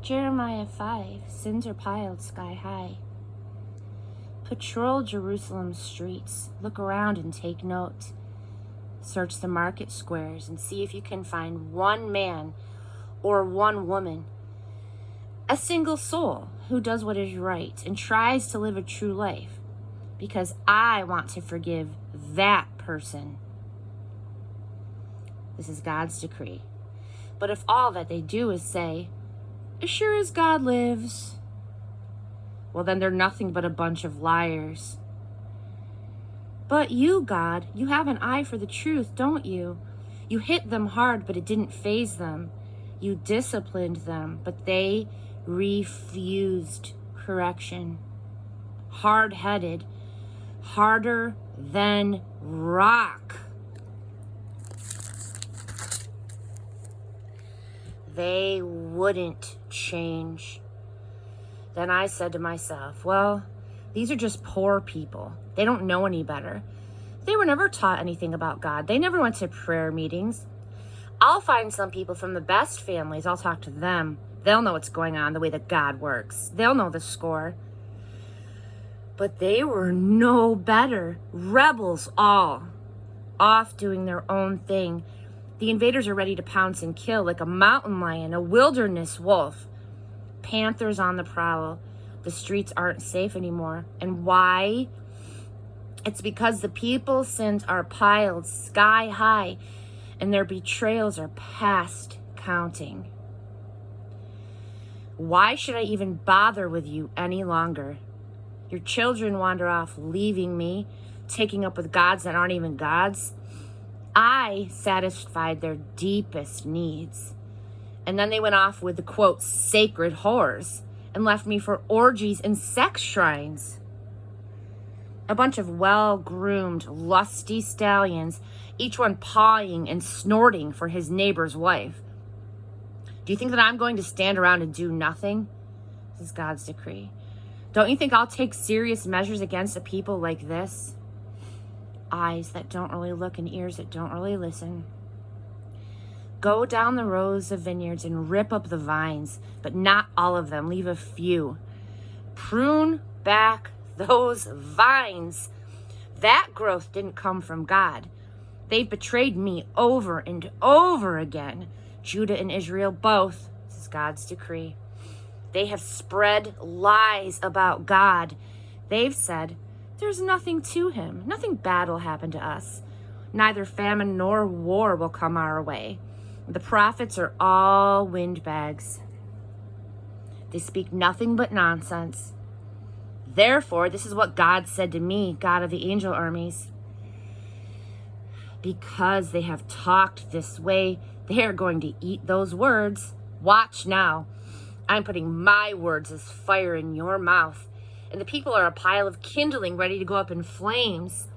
Jeremiah 5, sins are piled sky high. Patrol Jerusalem's streets, look around and take note. Search the market squares and see if you can find one man or one woman, a single soul who does what is right and tries to live a true life, because I want to forgive that person. This is God's decree. But if all that they do is say, as sure as God lives, well, then they're nothing but a bunch of liars. But you, God, you have an eye for the truth, don't you? You hit them hard, but it didn't faze them. You disciplined them, but they refused correction. Hard-headed, harder than rock. They wouldn't change. Then I said to myself, well, these are just poor people. They don't know any better. They were never taught anything about God. They never went to prayer meetings. I'll find some people from the best families. I'll talk to them. They'll know what's going on, the way that God works. They'll know the score. But they were no better. Rebels all. Off doing their own thing. The invaders are ready to pounce and kill like a mountain lion, a wilderness wolf. Panthers on the prowl. The streets aren't safe anymore. And why? It's because the people's sins are piled sky high and their betrayals are past counting. Why should I even bother with you any longer? Your children wander off, leaving me, taking up with gods that aren't even gods. I satisfied their deepest needs. And then they went off with the, quote, sacred whores and left me for orgies and sex shrines. A bunch of well-groomed, lusty stallions, each one pawing and snorting for his neighbor's wife. Do you think that I'm going to stand around and do nothing? This is God's decree. Don't you think I'll take serious measures against a people like this? Eyes that don't really look and ears that don't really listen. Go down the rows of vineyards and rip up the vines, but not all of them. Leave a few. Prune back those vines. That growth didn't come from God. They've betrayed me over and over again. Judah and Israel both. This is God's decree. They have spread lies about God. They've said, there's nothing to him. Nothing bad will happen to us. Neither famine nor war will come our way. The prophets are all windbags. They speak nothing but nonsense. Therefore, this is what God said to me, God of the angel armies. Because they have talked this way, they are going to eat those words. Watch now. I'm putting my words as fire in your mouth. And the people are a pile of kindling ready to go up in flames.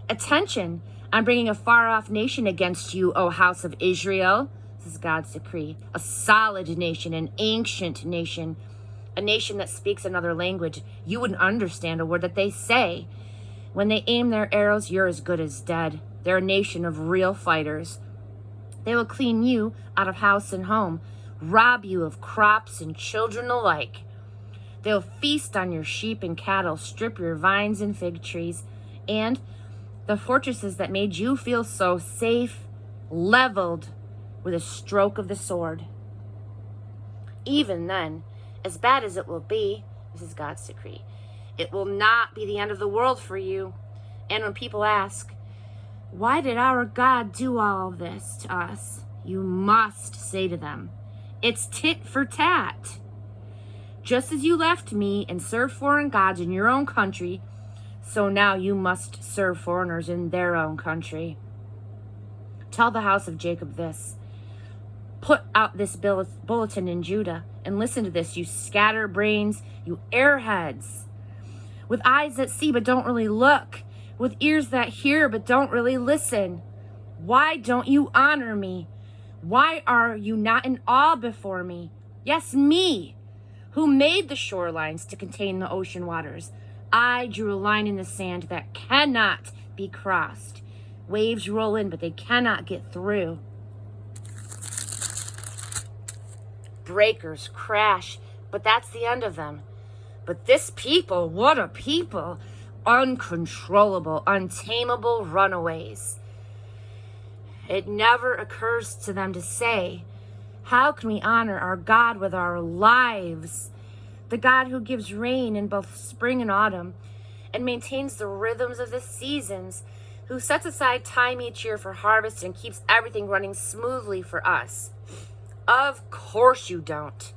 Attention, I'm bringing a far-off nation against you, O house of Israel. This is God's decree. A solid nation, an ancient nation, a nation that speaks another language. You wouldn't understand a word that they say. When they aim their arrows, you're as good as dead. They're a nation of real fighters. They will clean you out of house and home, rob you of crops and children alike. They'll feast on your sheep and cattle, strip your vines and fig trees, and the fortresses that made you feel so safe, leveled with a stroke of the sword. Even then, as bad as it will be, this is God's decree, it will not be the end of the world for you. And when people ask, why did our God do all this to us? You must say to them, it's tit for tat. Just as you left me and served foreign gods in your own country, so now you must serve foreigners in their own country. Tell the house of Jacob this. Put out this bulletin in Judah, and listen to this, you scatterbrains, you airheads. With eyes that see but don't really look, with ears that hear but don't really listen. Why don't you honor me? Why are you not in awe before me? Yes, me, who made the shorelines to contain the ocean waters. I drew a line in the sand that cannot be crossed. Waves roll in, but they cannot get through. breakers crash, but that's the end of them. But this people, what a people! Uncontrollable, untamable runaways. It never occurs to them to say, how can we honor our God with our lives? The God who gives rain in both spring and autumn and maintains the rhythms of the seasons, who sets aside time each year for harvest and keeps everything running smoothly for us. Of course you don't.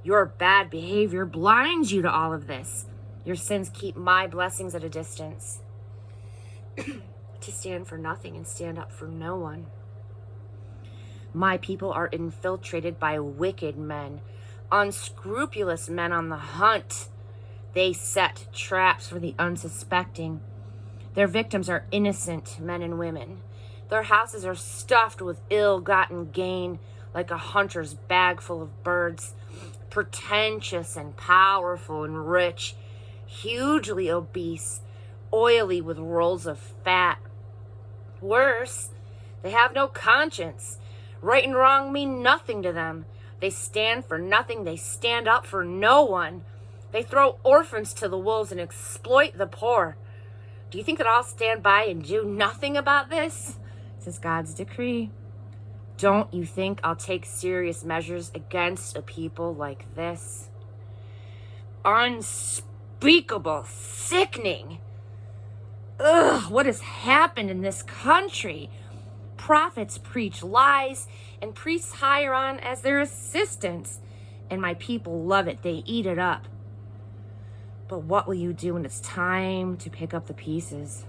Your bad behavior blinds you to all of this. Your sins keep my blessings at a distance. To stand for nothing and stand up for no one. My people are infiltrated by wicked men, unscrupulous men on the hunt. They set traps for the unsuspecting. Their victims are innocent men and women. Their houses are stuffed with ill-gotten gain, like a hunter's bag full of birds. Pretentious and powerful and rich, hugely obese, oily with rolls of fat. Worse, they have no conscience. Right and wrong mean nothing to them. They stand for nothing. They stand up for no one. They throw orphans to the wolves and exploit the poor. Do you think that I'll stand by and do nothing about this? This is God's decree. Don't you think I'll take serious measures against a people like this? Unspeakable, sickening. Ugh, what has happened in this country? Prophets preach lies, and priests hire on as their assistants, and my people love it. They eat it up. But what will you do when it's time to pick up the pieces?